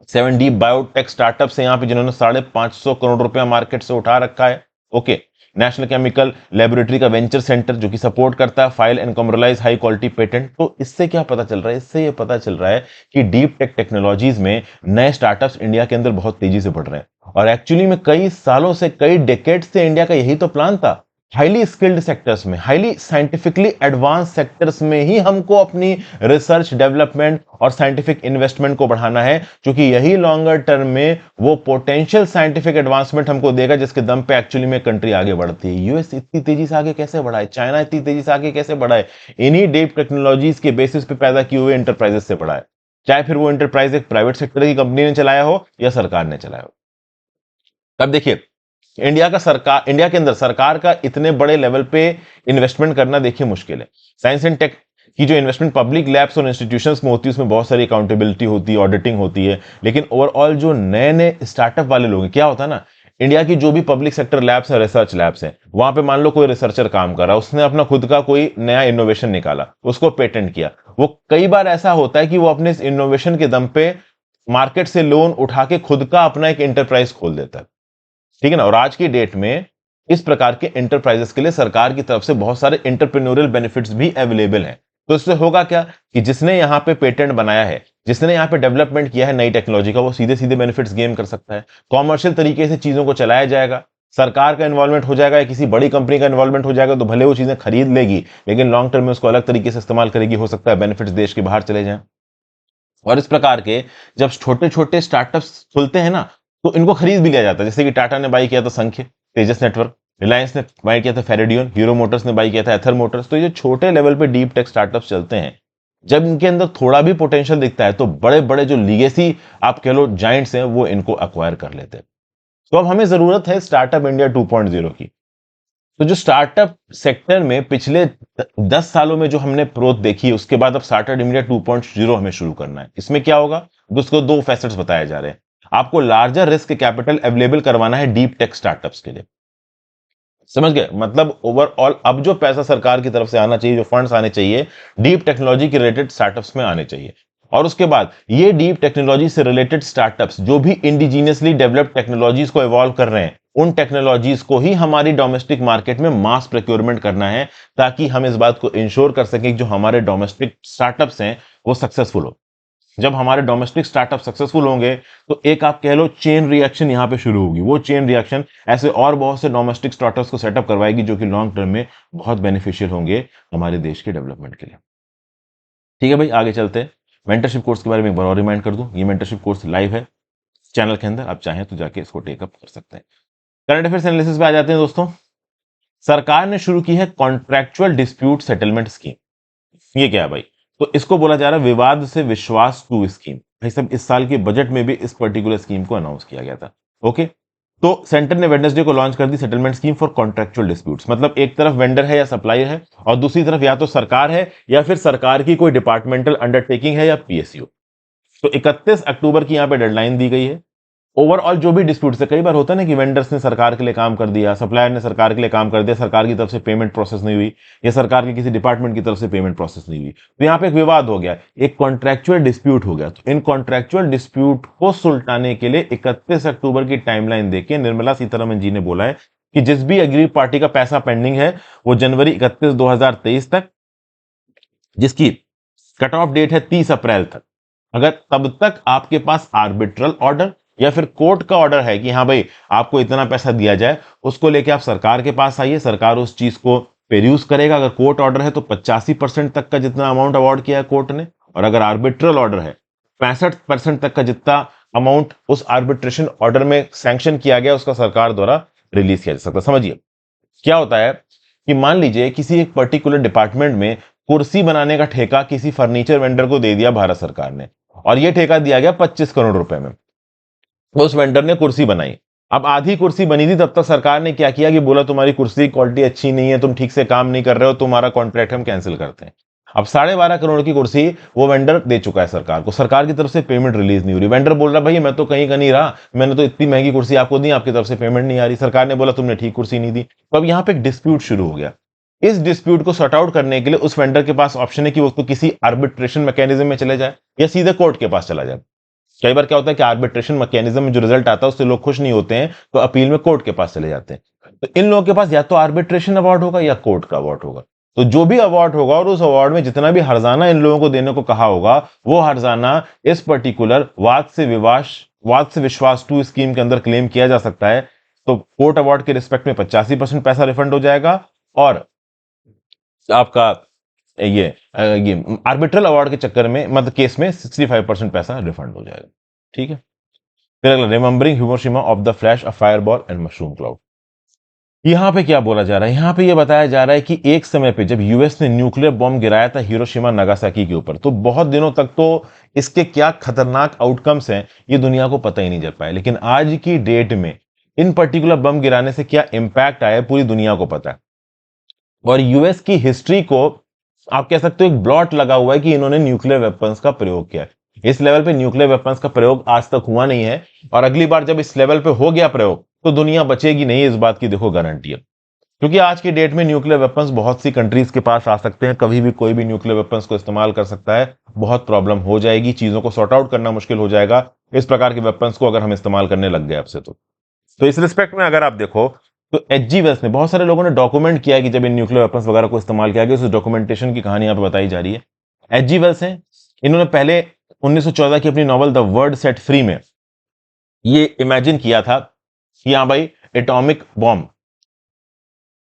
7 डीप बायोटेक स्टार्टअप्स है यहाँ पे जिन्होंने 550 करोड़ रुपया मार्केट से उठा रखा है। ओके। नेशनल केमिकल लेबोरेटरी का वेंचर सेंटर जो कि सपोर्ट करता है file and commercialise high quality patent. तो इससे क्या पता चल रहा है? इससे ये पता चल रहा है कि डीप टेक टेक्नोलॉजीज में नए स्टार्टअप्स इंडिया के अंदर बहुत तेजी से बढ़ रहे हैं और एक्चुअली में कई सालों से, कई डेकेड से इंडिया का यही तो प्लान था। हाईली स्किल्ड सेक्टर्स में, हाईली साइंटिफिकली एडवांस सेक्टर्स में ही हमको अपनी रिसर्च डेवलपमेंट और साइंटिफिक इन्वेस्टमेंट को बढ़ाना है, क्योंकि यही लॉन्गर टर्म में वो पोटेंशियल साइंटिफिक एडवांसमेंट हमको देगा जिसके दम पे एक्चुअली में कंट्री आगे बढ़ती है। यूएस इतनी तेजी से आगे कैसे बढ़ा है, चाइना इतनी तेजी से आगे कैसे बढ़ा है? इन्हीं डीप टेक्नोलॉजीज के बेसिस पे पैदा किए हुए इंटरप्राइजेस से बढ़ा है, चाहे फिर वो इंटरप्राइज एक प्राइवेट सेक्टर की कंपनी ने चलाया हो या सरकार ने चलाया हो। तब देखिए, इंडिया के अंदर सरकार का इतने बड़े लेवल पे इन्वेस्टमेंट करना देखिए मुश्किल है। साइंस एंड टेक की जो इन्वेस्टमेंट पब्लिक लैब्स और इंस्टीट्यूशंस में होती है उसमें बहुत सारी अकाउंटेबिलिटी होती है, ऑडिटिंग होती है, लेकिन ओवरऑल जो नए नए स्टार्टअप वाले लोग हैं, क्या होता है ना, इंडिया की जो भी पब्लिक सेक्टर लैब्स है, रिसर्च लैब्स हैं, वहां पे मान लो कोई रिसर्चर काम कर रहा है, उसने अपना खुद का कोई नया इनोवेशन निकाला, उसको पेटेंट किया। वो कई बार ऐसा होता है कि वो अपने इस इनोवेशन के दम पे मार्केट से लोन उठा के खुद का अपना एक एंटरप्राइज खोल देता है। ठीक है ना। और आज की डेट में इस प्रकार के एंटरप्राइजेस के लिए सरकार की तरफ से बहुत सारे एंटरप्रेन्योरियल बेनिफिट्स भी अवेलेबल हैं। तो इससे होगा क्या कि जिसने यहां पे पेटेंट बनाया है, जिसने यहां पे डेवलपमेंट किया है नई टेक्नोलॉजी का, वो सीधे सीधे बेनिफिट्स गेन कर सकता है। कॉमर्शियल तरीके से चीजों को चलाया जाएगा, सरकार का इन्वॉल्वमेंट हो जाएगा या किसी बड़ी कंपनी का इन्वॉल्वमेंट हो जाएगा, तो भले वो चीजें खरीद लेगी लेकिन लॉन्ग टर्म में उसको अलग तरीके से इस्तेमाल करेगी, हो सकता है बेनिफिट्स देश के बाहर चले जाएं। और इस प्रकार के जब छोटे छोटे स्टार्टअप्स खुलते हैं ना, तो इनको खरीद भी लिया जाता है। जैसे कि टाटा ने बाई किया था संख्य, तेजस नेटवर्क, रिलायंस ने बाई किया था फेरेडियन, हीरो मोटर्स ने बाई किया था एथर मोटर्स। तो ये छोटे लेवल पे डीप टेक स्टार्टअप्स चलते हैं, जब इनके अंदर थोड़ा भी पोटेंशियल दिखता है तो बड़े बड़े जो लीगेसी आप कह लो जाइंट्स हैं वो इनको अक्वायर कर लेते हैं। तो अब हमें जरूरत है स्टार्टअप इंडिया 2.0 की। तो जो स्टार्टअप सेक्टर में पिछले 10 सालों में जो हमने ग्रोथ देखी है, उसके बाद अब स्टार्टअप इंडिया 2.0 हमें शुरू करना है। इसमें क्या होगा, उसको दो फैसेट्स बताए जा रहे हैं। आपको लार्जर रिस्क कैपिटल अवेलेबल करवाना है डीप टेक स्टार्टअप्स के लिए। समझ गए? मतलब ओवरऑल अब जो पैसा सरकार की तरफ से आना चाहिए, जो फंड्स आने चाहिए, डीप टेक्नोलॉजी के रिलेटेड स्टार्टअप्स में आने चाहिए। और उसके बाद ये डीप टेक्नोलॉजी से रिलेटेड स्टार्टअप्स जो भी इंडिजीनियसली डेवलप्ड टेक्नोलॉजीज को इवॉल्व कर रहे हैं, उन टेक्नोलॉजीज को ही हमारी डोमेस्टिक मार्केट में मास प्रोक्योरमेंट करना है, ताकि हम इस बात को इंश्योर कर सकें कि जो हमारे डोमेस्टिक स्टार्टअप्स हैं वो सक्सेसफुल हो। जब हमारे डोमेस्टिक स्टार्टअप सक्सेसफुल होंगे तो एक आप कह लो चेन रिएक्शन यहां पे शुरू होगी। वो चेन रिएक्शन ऐसे और बहुत से डोमेस्टिक स्टार्टअप्स को सेटअप करवाएगी जो कि लॉन्ग टर्म में बहुत बेनिफिशियल होंगे हमारे देश के डेवलपमेंट के लिए। ठीक है भाई, आगे चलते हैं। मेंटरशिप कोर्स के बारे में एक बार और रिमाइंड कर दूं, ये मेंटरशिप कोर्स लाइव है चैनल के अंदर, आप चाहें तो जाके इसको टेकअप कर सकते हैं। करंट अफेयर्स एनालिसिस पे आ जाते हैं दोस्तों। सरकार ने शुरू की है कॉन्ट्रैक्चुअल डिस्प्यूट सेटलमेंट स्कीम। ये क्या है भाई? तो इसको बोला जा रहा है विवाद से विश्वास 2 स्कीम। भाई सब इस साल के बजट में भी इस पर्टिकुलर स्कीम को अनाउंस किया गया था। ओके। तो सेंटर ने वेडनेसडे को लॉन्च कर दी settlement scheme for contractual disputes. मतलब एक तरफ वेंडर है या सप्लायर है और दूसरी तरफ या तो सरकार है या फिर सरकार की कोई डिपार्टमेंटल अंडरटेकिंग है या पीएसयू। तो 31 अक्टूबर की यहां पे डेडलाइन दी गई है। ओवरऑल जो भी डिस्प्यूट है, कई बार होता है ना कि वेंडर्स ने सरकार के लिए काम कर दिया, सप्लायर ने सरकार के लिए काम कर दिया, सरकार की तरफ से पेमेंट प्रोसेस नहीं हुई या सरकार के किसी डिपार्टमेंट की तरफ से पेमेंट प्रोसेस नहीं हुई, तो यहाँ पे एक विवाद हो गया, एक कॉन्ट्रैक्चुअल डिस्प्यूट हो गया। तो इन कॉन्ट्रैक्चुअल डिस्प्यूट को सुलटाने के लिए 31 अक्टूबर की टाइमलाइन देके निर्मला सीतारमन जी ने बोला है कि जिस भी अग्रीव पार्टी का पैसा पेंडिंग है वो जनवरी 31 2023 तक, जिसकी कट ऑफ डेट है 30 अप्रैल तक, अगर तब तक आपके पास आर्बिट्रल ऑर्डर या फिर कोर्ट का ऑर्डर है कि हाँ भाई आपको इतना पैसा दिया जाए, उसको लेके आप सरकार के पास आइए, सरकार उस चीज को पेरूज करेगा। अगर कोर्ट ऑर्डर है तो 85% तक का जितना अमाउंट अवार्ड किया है कोर्ट ने, और अगर आर्बिट्रल ऑर्डर है 65% तक का जितना अमाउंट उस आर्बिट्रेशन ऑर्डर में सैंक्शन किया गया उसका सरकार द्वारा रिलीज किया जा सकता है। समझिए क्या होता है कि मान लीजिए किसी एक पर्टिकुलर डिपार्टमेंट में कुर्सी बनाने का ठेका किसी फर्नीचर वेंडर को दे दिया भारत सरकार ने, और यह ठेका दिया गया 25 करोड़ रुपए में। उस वेंडर ने कुर्सी बनाई, अब आधी कुर्सी बनी थी, तब तक सरकार ने क्या किया कि बोला तुम्हारी कुर्सी की क्वालिटी अच्छी नहीं है, तुम ठीक से काम नहीं कर रहे हो, तुम्हारा कॉन्ट्रैक्ट हम कैंसिल करते हैं। अब 12.5 करोड़ की कुर्सी वो वेंडर दे चुका है सरकार को, सरकार की तरफ से पेमेंट रिलीज नहीं हो रही। वेंडर बोल रहा भाई मैं तो कहीं का नहीं रहा, मैंने तो इतनी महंगी कुर्सी आपको दी, आपकी तरफ से पेमेंट नहीं आ रही, सरकार ने बोला तुमने ठीक कुर्सी नहीं दी। तो अब यहां पे एक डिस्प्यूट शुरू हो गया। इस डिस्प्यूट को सॉर्ट आउट करने के लिए उस वेंडर के पास ऑप्शन है कि वो तो किसी आर्बिट्रेशन मैकेनिज्म में चले जाए या सीधे कोर्ट के पास चला जाए। कई बार क्या होता है कि आर्बिट्रेशन मैकेनिज्म में जो रिजल्ट आता है उससे लोग खुश नहीं होते हैं, तो अपील में कोर्ट के पास चले जाते हैं। तो इन लोगों के पास या तो आर्बिट्रेशन अवार्ड होगा या कोर्ट का अवार्ड होगा। तो जो भी अवार्ड होगा और उस अवार्ड में जितना भी हर्जाना इन लोगों को देने को कहा होगा, वो हर्जाना इस पर्टिकुलर वाद से विश्वास 2 स्कीम के अंदर क्लेम किया जा सकता है। तो कोर्ट अवार्ड के रिस्पेक्ट में 85% पैसा रिफंड हो जाएगा, और आपका ये आर्बिट्रल अवार्ड के चक्कर में मतलब केस में 65% पैसा रिफंड हो जाएगा। ठीक है। फिर अगला, remembering Hiroshima of the flash, a fireball and mushroom cloud. यहां पे क्या बोला जा रहा है, यहां पे ये बताया जा रहा है कि एक समय पे जब यूएस ने न्यूक्लियर बॉम्ब गिराया था हिरोशिमा नागासाकी के ऊपर, तो बहुत दिनों तक तो इसके क्या खतरनाक आउटकम्स हैं ये दुनिया को पता ही नहीं चल पाया। लेकिन आज की डेट में इन पर्टिकुलर बम गिराने से क्या इंपैक्ट आया पूरी दुनिया को पता है। और यूएस की हिस्ट्री को आप कह सकते हो एक ब्लॉट लगा हुआ है कि इन्होंने न्यूक्लियर वेपन्स का प्रयोग किया है। इस लेवल पे न्यूक्लियर वेपन्स का प्रयोग आज तक हुआ नहीं है, और अगली बार जब इस लेवल पे हो गया प्रयोग तो दुनिया बचेगी नहीं, इस बात की देखो गारंटी है। क्योंकि आज की डेट में न्यूक्लियर वेपन्स बहुत सी कंट्रीज के पास आ सकते हैं, कभी भी कोई भी न्यूक्लियर वेपन्स को इस्तेमाल कर सकता है, बहुत प्रॉब्लम हो जाएगी, चीजों को सॉर्ट आउट करना मुश्किल हो जाएगा इस प्रकार के वेपन्स को अगर हम इस्तेमाल करने लग गए अब से। तो इस रिस्पेक्ट में अगर आप देखो तो एचजी वेल्स ने, बहुत सारे लोगों ने डॉक्यूमेंट किया है कि जब इन न्यूक्लियर वेपन्स वगैरह को इस्तेमाल किया गया, उस डॉक्यूमेंटेशन की कहानी यहां पे बताई जा रही है। एचजी वेल्स हैं, इन्होंने पहले 1914 की अपनी novel the world set free में ये इमेजिन किया था कि हाँ भाई एटॉमिक बॉम्ब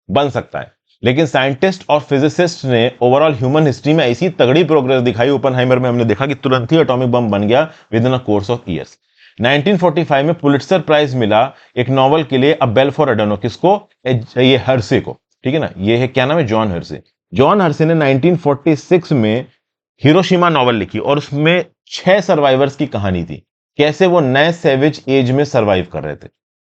बन सकता है। लेकिन साइंटिस्ट और फिजिसिस्ट ने ओवरऑल ह्यूमन हिस्ट्री में ऐसी तगड़ी प्रोग्रेस दिखाई, ओपनहाइमर में हमने देखा कि तुरंत ही एटॉमिक बम बन गया with in a course of years. 1945 में पुलिट्जर प्राइज मिला एक नॉवल के लिए, अ बेल फॉर एडोनो, किसको, ये हर्से को। ठीक है ना, ये है क्या नाम है, जॉन हर्से। जॉन हर्से ने 1946 में हिरोशिमा नॉवल लिखी, और उसमें 6 सर्वाइवर्स की कहानी थी, कैसे वो नए सेवेज एज में सर्वाइव कर रहे थे।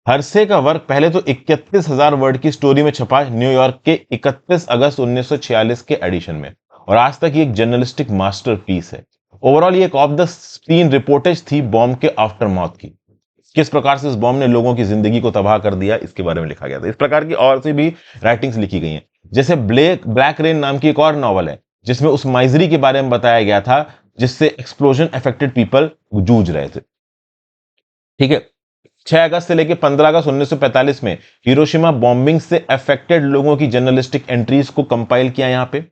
हर्से का वर्क पहले तो 31,000 वर्ड की स्टोरी में छपा न्यूयॉर्क के 31 अगस्त 1946 के एडिशन में, और आज तक ये एक जर्नलिस्टिक मास्टरपीस है। ओवरऑल ये एक ऑफ द स्क्रीन रिपोर्टेज थी बॉम्ब के आफ्टर मौत की, किस प्रकार से इस बॉम्ब ने लोगों की जिंदगी को तबाह कर दिया, इसके बारे में लिखा गया था। इस प्रकार की और सी भी राइटिंग्स लिखी गई हैं। जैसे ब्लैक रेन नाम की एक और नॉवल है, जिसमें उस माइजरी के बारे में बताया गया था जिससे एक्सप्लोजन अफेक्टेड पीपल जूझ रहे थे। ठीक है। 6 अगस्त से लेकर 15 अगस्त 1945 में हिरोशिमा बॉम्बिंग से अफेक्टेड लोगों की जर्नलिस्टिक एंट्रीज को कंपाइल किया यहां पे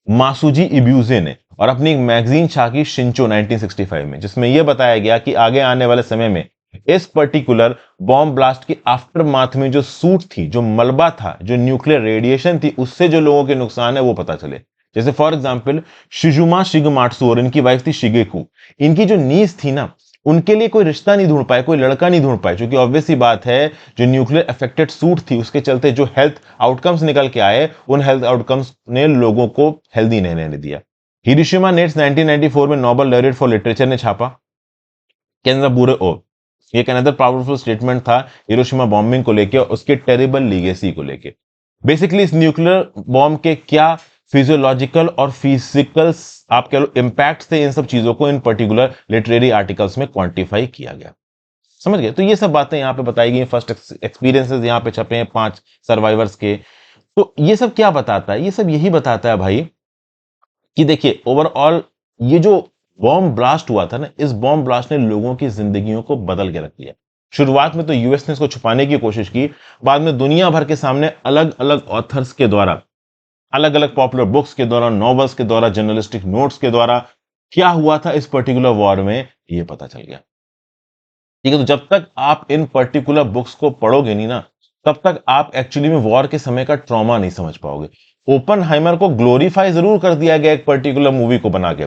मासुजी इब्यूजे ने, और अपनी एक मैगजीन छाकी शिंचो 1965 में, जिसमें यह बताया गया कि आगे आने वाले समय में इस पर्टिकुलर बॉम्ब ब्लास्ट की आफ्टर माथ में जो सूट थी, जो मलबा था, जो न्यूक्लियर रेडिएशन थी, उससे जो लोगों के नुकसान है वो पता चले। जैसे फॉर एग्जाम्पल शिजुमा शिगमाट्सु और इनकी वाइफ थी शिगेकू, इनकी जो नीस थी ना, उनके लिए कोई रिश्ता नहीं ढूंढ पाए, कोई लड़का नहीं ढूंढ पाए, क्योंकि ऑब्वियस सी बात है जो न्यूक्लियर अफेक्टेड सूट थी उसके चलते जो हेल्थ आउटकम्स निकल के आए, उन हेल्थ आउटकम्स ने लोगों को हेल्दी नहीं रहने दिया। हिरोशिमा नेट्स 1994 में नोबेल लॉरेट फॉर लिटरेचर ने छापा के अंदर बुरे ओ, एक अनदर पावरफुल स्टेटमेंट था हिरोशिमा बॉम्बिंग को लेके, उसके टेरिबल लीगेसी को लेके। बेसिकली इस न्यूक्लियर बॉम्ब के क्या फिजियोलॉजिकल और फिजिकल आप कह लो इंपैक्ट थे, इन सब चीजों को इन पर्टिकुलर लिटरेरी आर्टिकल्स में क्वांटिफाई किया गया। समझ गए। तो ये सब बातें यहां पे बताई गई, फर्स्ट एक्सपीरियंसेस यहां पे छपे हैं 5 सर्वाइवर्स के। तो ये सब क्या बताता है, ये सब यही बताता है भाई कि देखिए ओवरऑल ये जो बॉम्ब ब्लास्ट हुआ था ना, इस बॉम्ब ब्लास्ट ने लोगों की जिंदगियों को बदल के रख दिया। शुरुआत में तो यूएस ने इसको छुपाने की कोशिश की, बाद में दुनिया भर के सामने अलग अलग ऑथर्स के द्वारा, अलग अलग पॉपुलर बुक्स के द्वारा, नॉवेल्स के द्वारा, जर्नलिस्टिक नोट्स के द्वारा क्या हुआ था इस पर्टिकुलर वॉर में ये पता चल गया। ठीक है, तो जब तक आप इन पर्टिकुलर बुक्स को पढ़ोगे नहीं ना, तब तक आप एक्चुअली में वॉर के समय का ट्रॉमा नहीं समझ पाओगे। ओपनहाइमर को ग्लोरीफाई जरूर कर दिया गया एक पर्टिकुलर मूवी को बना के,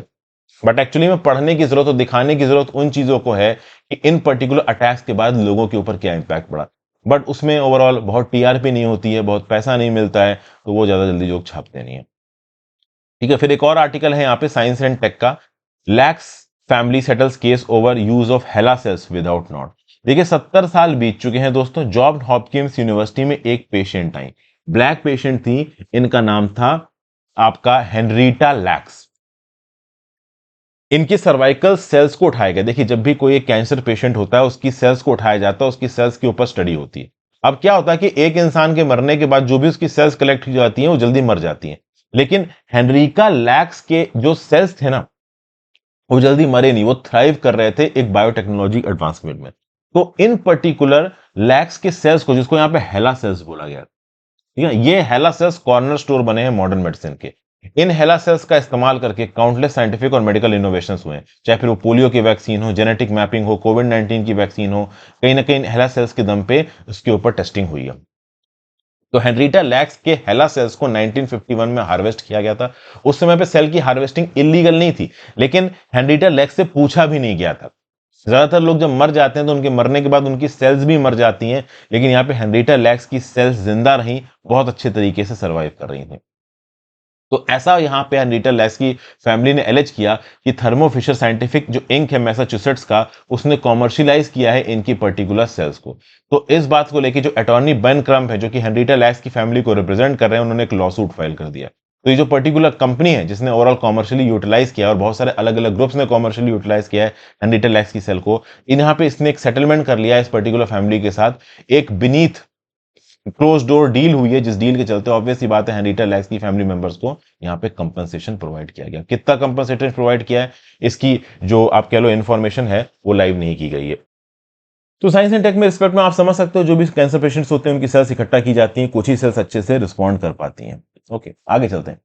बट एक्चुअली में पढ़ने की जरूरत और दिखाने की जरूरत उन चीजों को है कि इन पर्टिकुलर अटैक्स के बाद लोगों के ऊपर क्या इंपैक्ट पड़ा। बट उसमें ओवरऑल बहुत टीआरपी नहीं होती है, बहुत पैसा नहीं मिलता है, तो वो ज्यादा जल्दी जोक छापते नहीं है। ठीक है, फिर एक और आर्टिकल है यहाँ पे साइंस एंड टेक का, Lacks family settles case over use of HeLa cells without not. देखिए 70 साल बीत चुके हैं दोस्तों, जॉर्ज हॉपकिंस यूनिवर्सिटी में एक पेशेंट आई, ब्लैक पेशेंट थी, इनका नाम था आपका हेनरीटा लैक्स। इनकी सर्वाइकल सेल्स को उठाया गया। देखिए जब भी कोई एक कैंसर पेशेंट होता है, उसकी सेल्स को उठाया जाता है, उसकी सेल्स के ऊपर स्टडी होती है। अब क्या होता है कि एक इंसान के मरने के बाद जो भी उसकी सेल्स कलेक्ट हो जाती हैं वो जल्दी मर जाती हैं, लेकिन हेनरिका लैक्स के जो सेल्स थे ना, वो जल्दी मरे नहीं, वो थ्राइव कर रहे थे एक बायोटेक्नोलॉजी एडवांसमेंट में। तो इन पर्टिकुलर लैक्स के सेल्स को, जिसको यहां पे हेला सेल्स बोला गया, ठीक है, ये हेला सेल्स कॉर्नर स्टोर बने हैं मॉडर्न मेडिसिन के। इन हेला सेल्स का इस्तेमाल करके काउंटलेस साइंटिफिक और मेडिकल इनोवेशंस हुए हैं, चाहे फिर वो पोलियो की वैक्सीन हो, जेनेटिक मैपिंग हो, कोविड-19 की वैक्सीन हो, कहीं ना कहीं हेला सेल्स के दम पे उसके ऊपर टेस्टिंग हुई है। तो हेनरीटा लैक्स के हेला सेल्स को 1951 में हार्वेस्ट किया गया था। उस समय पे सेल की हार्वेस्टिंग इलीगल नहीं थी, लेकिन हेनरीटा लैक्स से पूछा भी नहीं गया था। ज्यादातर लोग जब मर जाते हैं तो उनके मरने के बाद उनकी सेल्स भी मर जाती हैं, लेकिन यहाँ पे हेनरीटा लैक्स की सेल्स जिंदा रही, बहुत अच्छे तरीके से सर्वाइव कर रही थी। तो ऐसा यहां पे हेनरीटा लैक्स की फैमिली ने एलिज किया कि थर्मो फिशर साइंटिफिक जो इंक है मैसाचुसेट्स का, उसने कॉमर्शियलाइज किया है इनकी पर्टिकुलर सेल्स को। तो इस बात को लेकर जो अटॉर्नी बेन क्रम्प है, जो कि हेनरीटा लैक्स की फैमिली को रिप्रेजेंट कर रहे हैं, उन्होंने एक लॉ सूट फाइल कर दिया। तो ये जो पर्टिकुलर कंपनी है जिसने ओवरऑल कॉमर्शियली यूटिलाइज किया, और बहुत सारे अलग अलग ग्रुप्स ने कॉमर्शियली यूटिलाइज किया है हेनरीटा लैक्स की सेल को, इन यहाँ पे इसने एक सेटलमेंट कर लिया है इस पर्टिकुलर फैमिली के साथ। एक बीनीथ क्लोज डोर डील हुई है, जिस डील के चलते ऑब्वियस सी बात है हेनरीटा लैक्स की फैमिली मेंबर्स को यहाँ पे कंपनसेशन प्रोवाइड किया गया। कितना कंपनसेशन प्रोवाइड किया है, इसकी जो आप कह लो इन्फॉर्मेशन है वो लाइव नहीं की गई है। तो साइंस एंड टेक में रिस्पेक्ट में आप समझ सकते हो, जो भी कैंसर पेशेंट्स होते हैं उनकी सेल्स इकट्ठा की जाती हैं, कुछ ही सेल्स अच्छे से रिस्पॉन्ड कर पाती हैं। ओके, आगे चलते हैं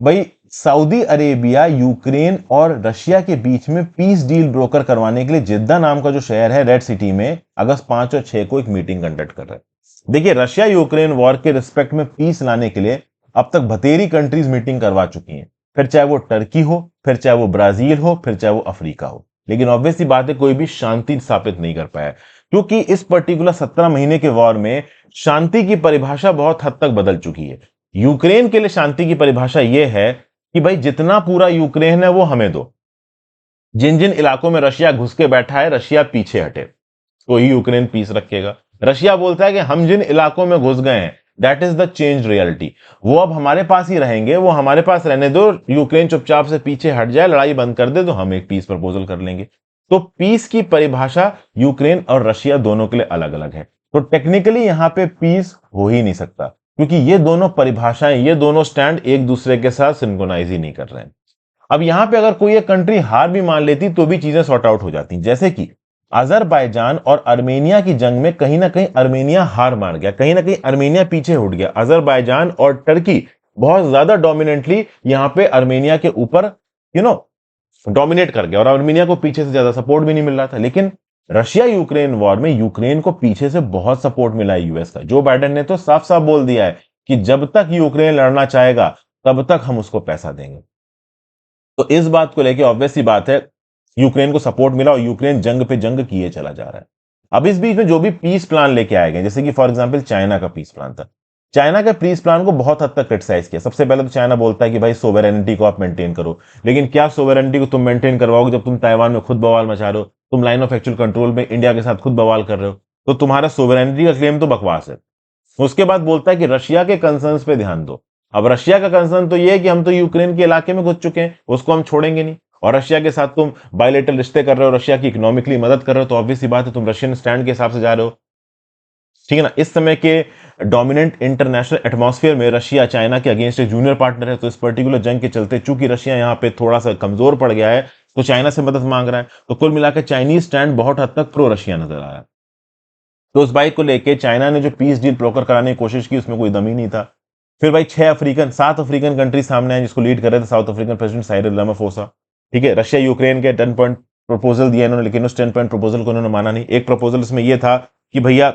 भाई। सऊदी अरेबिया यूक्रेन और रशिया के बीच में पीस डील ब्रोकर करवाने के लिए जिद्दा नाम का जो शहर है रेड सिटी में अगस्त 5 और 6 को एक मीटिंग कंडक्ट कर रहा है। देखिए रशिया यूक्रेन वॉर के रिस्पेक्ट में पीस लाने के लिए अब तक बतेरी कंट्रीज मीटिंग करवा चुकी हैं, फिर चाहे वो टर्की हो, फिर चाहे वो ब्राजील हो, फिर चाहे वो अफ्रीका हो, लेकिन ऑब्वियसली बात है कोई भी शांति स्थापित नहीं कर पाया, क्योंकि इस पर्टिकुलर 17 महीने के वॉर में शांति की परिभाषा बहुत हद तक बदल चुकी है। यूक्रेन के लिए शांति की परिभाषा यह है कि भाई जितना पूरा यूक्रेन है वो हमें दो, जिन जिन इलाकों में रशिया घुस के बैठा है रशिया पीछे हटे, तो ही यूक्रेन पीस रखेगा। रशिया बोलता है कि हम जिन इलाकों में घुस गए हैं that is the change reality, वो अब हमारे पास ही रहेंगे, वो हमारे पास रहने दो, यूक्रेन चुपचाप से पीछे हट जाए, लड़ाई बंद कर दे, तो हम एक पीस प्रपोजल कर लेंगे। तो पीस की परिभाषा यूक्रेन और रशिया दोनों के लिए अलग अलग है। तो टेक्निकली यहां पे पीस हो ही नहीं सकता, क्योंकि ये दोनों परिभाषाएं, ये दोनों स्टैंड एक दूसरे के साथ सिंक्रोनाइज ही नहीं कर रहे हैं। अब यहां पे अगर कोई एक कंट्री हार भी मान लेती तो भी चीजें सॉर्ट आउट हो जाती, जैसे कि अजरबैजान और अर्मेनिया की जंग में कहीं ना कहीं अर्मेनिया हार मान गया, कहीं ना कहीं अर्मेनिया पीछे उठ गया। अजरबैजान और टर्की बहुत ज्यादा डोमिनेंटली यहां पे अर्मेनिया के ऊपर डोमिनेट कर गया, और अर्मेनिया को पीछे से ज्यादा सपोर्ट भी नहीं मिल रहा था। लेकिन रशिया यूक्रेन वॉर में यूक्रेन को पीछे से बहुत सपोर्ट मिला है यूएस का। जो बाइडेन ने तो साफ साफ बोल दिया है कि जब तक यूक्रेन लड़ना चाहेगा तब तक हम उसको पैसा देंगे। तो इस बात को लेकर ऑब्वियसली बात है यूक्रेन को सपोर्ट मिला और यूक्रेन जंग पे जंग किए चला जा रहा है। अब इस बीच में जो भी पीस प्लान लेके आए गए, जैसे कि फॉर एग्जांपल चाइना का पीस प्लान था, चाइना के पीस प्लान को बहुत हद तक क्रिटिसाइज किया। सबसे पहले तो चाइना बोलता है कि भाई सोवेरेनिटी को आप मेंटेन करो, लेकिन क्या सोवेरेनिटी को तुम मेंटेन करवाओगे जब तुम ताइवान में खुद बवाल मचा रहे हो, तुम लाइन ऑफ एक्चुअल कंट्रोल में इंडिया के साथ खुद बवाल कर रहे हो, तो तुम्हारा सोवेरेनिटी का क्लेम तो बकवास है। उसके बाद बोलता है कि रशिया के कंसर्न्स पे ध्यान दो। अब रशिया का कंसर्न तो ये है कि हम तो यूक्रेन के इलाके में घुस चुके हैं, उसको हम छोड़ेंगे नहीं, और रशिया के साथ तुम बायलेटरल रिश्ते कर रहे हो, रशिया की इकोनॉमिकली मदद कर रहे हो, तो ऑब्वियसली बात है तुम रशियन स्टैंड के हिसाब से जा रहे हो, ठीक है ना। इस समय के डोमिनेंट इंटरनेशनल एटमॉस्फेयर में रशिया चाइना के अगेंस्ट एक जूनियर पार्टनर है, तो इस पर्टिकुलर जंग के चलते चूंकि रशिया यहां पे थोड़ा सा कमजोर पड़ गया है, तो चाइना से मदद मांग रहा है। तो कुल मिलाकर चाइनीज स्टैंड बहुत हद तक प्रो रशिया नजर आया। तो उस बाइक को लेके चाइना ने जो पीस डील ब्रोकर कराने की कोशिश की उसमें कोई दम ही नहीं था। फिर भाई 7 अफ्रीकन कंट्री सामने आए, जिसको लीड कर रहे थे south African president Cyril Ramaphosa. ठीक है, रशिया यूक्रेन के 10 प्रपोजल दिया इन्होंने, लेकिन उस 10 पॉइंट प्रपोजल को उन्होंने माना नहीं। एक प्रपोजल इसमें यह था कि भैया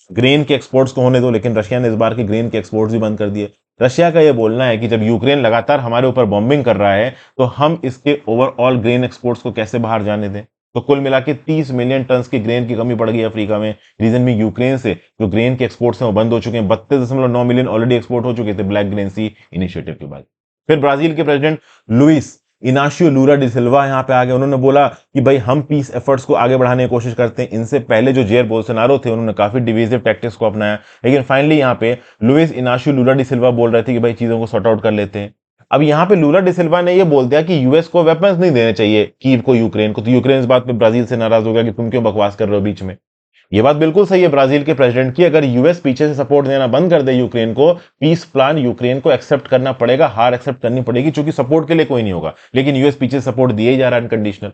ग्रेन के एक्सपोर्ट्स को होने दो, लेकिन रशिया ने इस बार के ग्रेन के एक्सपोर्ट्स भी बंद कर दिए। रशिया का यह बोलना है कि जब यूक्रेन लगातार हमारे ऊपर बॉम्बिंग कर रहा है तो हम इसके ओवरऑल ग्रेन एक्सपोर्ट्स को कैसे बाहर जाने दें। तो कुल मिला के 30 मिलियन टन की ग्रेन की कमी पड़ गई अफ्रीका में। रीजन भी यूक्रेन से जो ग्रेन के एक्सपोर्ट्स हैं वो बंद हो चुके हैं। 32.9 मिलियन ऑलरेडी एक्सपोर्ट हो चुके थे ब्लैक ग्रेन सी इनिशिएटिव के बाद। फिर ब्राजील के प्रेसिडेंट लुइस इनाशियो लूला डी सिल्वा यहां पे आ गए। उन्होंने बोला कि भाई हम पीस एफर्ट्स को आगे बढ़ाने की कोशिश करते हैं। इनसे पहले जो जेयर बोल्सोनारो थे उन्होंने काफी डिवीजिव टैक्टिक्स को अपनाया, लेकिन फाइनली यहाँ पे लुइस इनाशियो लूला डी सिल्वा बोल रहे थे कि भाई चीजों को सॉर्ट आउट कर लेते हैं। अब यहाँ पे लूला डी सिल्वा ने ये बोल दिया कि यूएस को वेपन्स नहीं देने चाहिए कीव को, यूक्रेन को। तो यूक्रेन इस बात पे ब्राजील से नाराज हो गया कि तुम क्यों बकवास कर रहे हो बीच में। ये बात बिल्कुल सही है ब्राजील के प्रेसिडेंट की। अगर यूएस पीछे से सपोर्ट देना बंद कर दे यूक्रेन को, पीस प्लान यूक्रेन को एक्सेप्ट करना पड़ेगा, हार एक्सेप्ट करनी पड़ेगी, क्योंकि सपोर्ट के लिए कोई नहीं होगा। लेकिन यूएस पीछे सपोर्ट दिए ही जा रहा है अनकंडीशनल।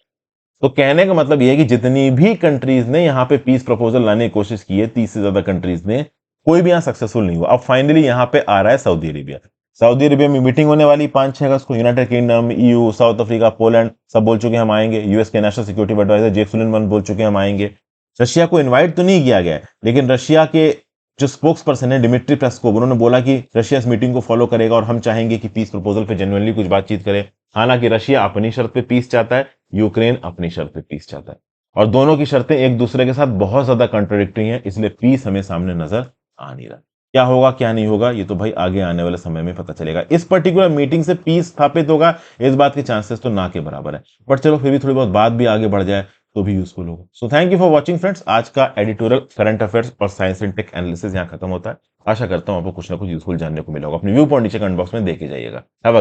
तो कहने का मतलब यह है कि जितनी भी कंट्रीज ने यहाँ पे पीस प्रपोजल लाने की कोशिश की है, 30 से ज्यादा कंट्रीज ने, कोई भी यहाँ सक्सेसफुल नहीं हुआ। अब फाइनली यहाँ पे आ रहा है सऊदी अरेबिया। सऊदी अरेबिया में मीटिंग होने वाली 5-6 अगस्त को। United kingdom, EU, south Africa, Poland सब बोल चुके हैं हम आएंगे। यूएस के नेशनल सिक्योरिटी एडवाइजर जेक सुलिवान बोल चुके हैं हम आएंगे। रशिया को इनवाइट तो नहीं किया गया है, लेकिन रशिया के जो स्पोक्स पर्सन है डिमिट्री पेस्कोव, उन्होंने बोला कि रशिया इस मीटिंग को फॉलो करेगा और हम चाहेंगे कि पीस प्रपोजल पे जेन्युइनली कुछ बातचीत करे। हालांकि रशिया अपनी शर्त पे पीस चाहता है, यूक्रेन अपनी शर्त पे पीस चाहता है, और दोनों की शर्तें एक दूसरे के साथ बहुत ज्यादा कॉन्ट्राडिक्टरी हैं। इसलिए पीस हमें सामने नजर आ नहीं रहा। क्या होगा क्या नहीं होगा ये तो भाई आगे आने वाले समय में पता चलेगा। इस पर्टिकुलर मीटिंग से पीस स्थापित होगा इस बात के चांसेस तो ना के बराबर है, बट चलो फिर भी थोड़ी बहुत बात भी आगे बढ़ जाए तो भी यूजफुल होगा। So thank you for watching friends. आज का एडिटोरियल करंट अफेयर्स और साइंस एंड टेक एनालिसिस यहाँ खत्म होता है। आशा करता हूं आपको कुछ ना कुछ यूजफुल जानने को मिला होगा। अपनी व्यू पॉइंट नीचे कमेंट बॉक्स में देके जाइएगा। Have a